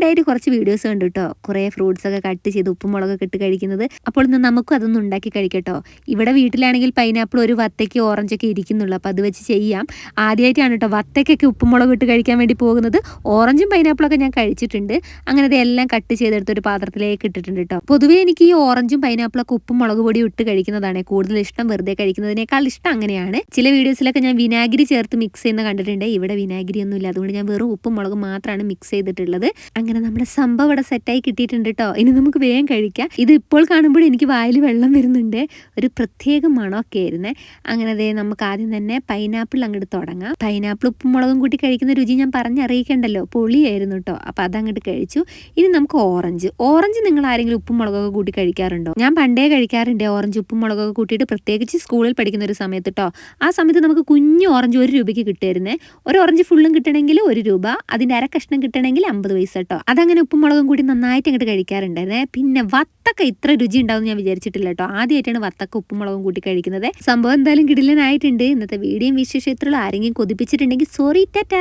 ആയിട്ട് കുറച്ച് വീഡിയോസ് കണ്ടു കേട്ടോ, കുറേ ഫ്രൂട്ട്സ് ഒക്കെ കട്ട് ചെയ്ത് ഉപ്പും മുളകൊക്കെ ഇട്ട് കഴിക്കുന്നത്. അപ്പോൾ ഇന്ന് നമുക്കും അതൊന്നും ഉണ്ടാക്കി കഴിക്കട്ടോ. ഇവിടെ വീട്ടിലാണെങ്കിൽ പൈനാപ്പിൾ ഒരു വത്തയ്ക്ക് ഓറഞ്ചൊക്കെ ഇരിക്കുന്നുള്ളൂ, അപ്പോൾ അത് വെച്ച് ചെയ്യാം. ആദ്യമായിട്ടാണ് കേട്ടോ വത്തയ്ക്കൊക്കെ ഉപ്പും മുളക് ഇട്ട് കഴിക്കാൻ വേണ്ടി പോകുന്നത്. ഓറഞ്ചും പൈനാപ്പിളൊക്കെ ഞാൻ കഴിച്ചിട്ടുണ്ട്. അങ്ങനെ അതെല്ലാം കട്ട് ചെയ്തെടുത്ത് ഒരു പാത്രത്തിലേക്ക് ഇട്ടിട്ടുണ്ട് കേട്ടോ. പൊതുവേ എനിക്ക് ഈ ഓറഞ്ചും പൈനാപ്പിളൊക്കെ ഉപ്പും മുളക് പൊടി ഇട്ട് കഴിക്കുന്നതാണ് കൂടുതൽ ഇഷ്ടം, വെറുതെ കഴിക്കുന്നതിനേക്കാൾ ഇഷ്ടം അങ്ങനെയാണ്. ചില വീഡിയോസിലൊക്കെ ഞാൻ വിനാഗിരി ചേർത്ത് മിക്സ് ചെയ്യുന്ന കണ്ടിട്ടുണ്ട്. ഇവിടെ വിനാഗിരി ഒന്നും ഇല്ല, അതുകൊണ്ട് ഞാൻ വെറും ഉപ്പും മുളകും മാത്രമാണ് മിക്സ് ചെയ്തിട്ടുള്ളത്. അങ്ങനെ നമ്മുടെ സംഭവം ഇവിടെ സെറ്റായി കിട്ടിയിട്ടുണ്ട് കേട്ടോ. ഇനി നമുക്ക് വേഗം കഴിക്കാം. ഇത് ഇപ്പോൾ കാണുമ്പോൾ എനിക്ക് വായിൽ വെള്ളം വരുന്നുണ്ട്, ഒരു പ്രത്യേക മണമൊക്കെ ആയിരുന്നേ. അങ്ങനെ നമുക്ക് ആദ്യം തന്നെ പൈനാപ്പിൾ അങ്ങോട്ട് തുടങ്ങാം. പൈനാപ്പിൾ ഉപ്പും മുളകും കൂട്ടി കഴിക്കുന്ന രുചി ഞാൻ പറഞ്ഞറിയിക്കണ്ടല്ലോ, പൊളിയായിരുന്നു കേട്ടോ. അപ്പോൾ അതങ്ങോട്ട് കഴിച്ചു. ഇനി നമുക്ക് ഓറഞ്ച് നിങ്ങൾ ആരെങ്കിലും ഉപ്പും മുളകൊക്കെ കൂട്ടി കഴിക്കാറുണ്ടോ? ഞാൻ പണ്ടേ കഴിക്കാറുണ്ട് ഓറഞ്ച് ഉപ്പും മുളകൊക്കെ കൂട്ടിയിട്ട്, പ്രത്യേകിച്ച് സ്കൂളിൽ പഠിക്കുന്ന ഒരു സമയത്ത് കേട്ടോ. ആ സമയത്ത് നമുക്ക് കുഞ്ഞു ഓറഞ്ച് 1 രൂപയ്ക്ക് കിട്ടുമായിരുന്നേ. ഒരു ഓറഞ്ച് ഫുള്ളും കിട്ടണമെങ്കിൽ 1 രൂപ, അതിൻ്റെ അര കഷ്ണം കിട്ടണമെങ്കിൽ 50 പൈസ കേട്ടോ. അതങ്ങനെ ഉപ്പും മുളകും കൂടി നന്നായിട്ട് അങ്ങോട്ട് കഴിക്കാറുണ്ടായിരുന്നേ. പിന്നെ വത്തക്ക ഇത്ര രുചി ഉണ്ടാവും ഞാൻ വിചാരിച്ചിട്ടില്ല കേട്ടോ. ആദ്യമായിട്ടാണ് വത്തക്ക ഉപ്പും മുളകും കൂട്ടി കഴിക്കുന്നത്. സംഭവം എന്തായാലും കിടിലനായിട്ടുണ്ട്. ഇന്നത്തെ വീഡിയോയും വിശേഷം ഇത്രയുള്ള ആരെങ്കിലും കൊതിപ്പിച്ചിട്ടുണ്ടെങ്കിൽ സോറി, ടാറ്റാ.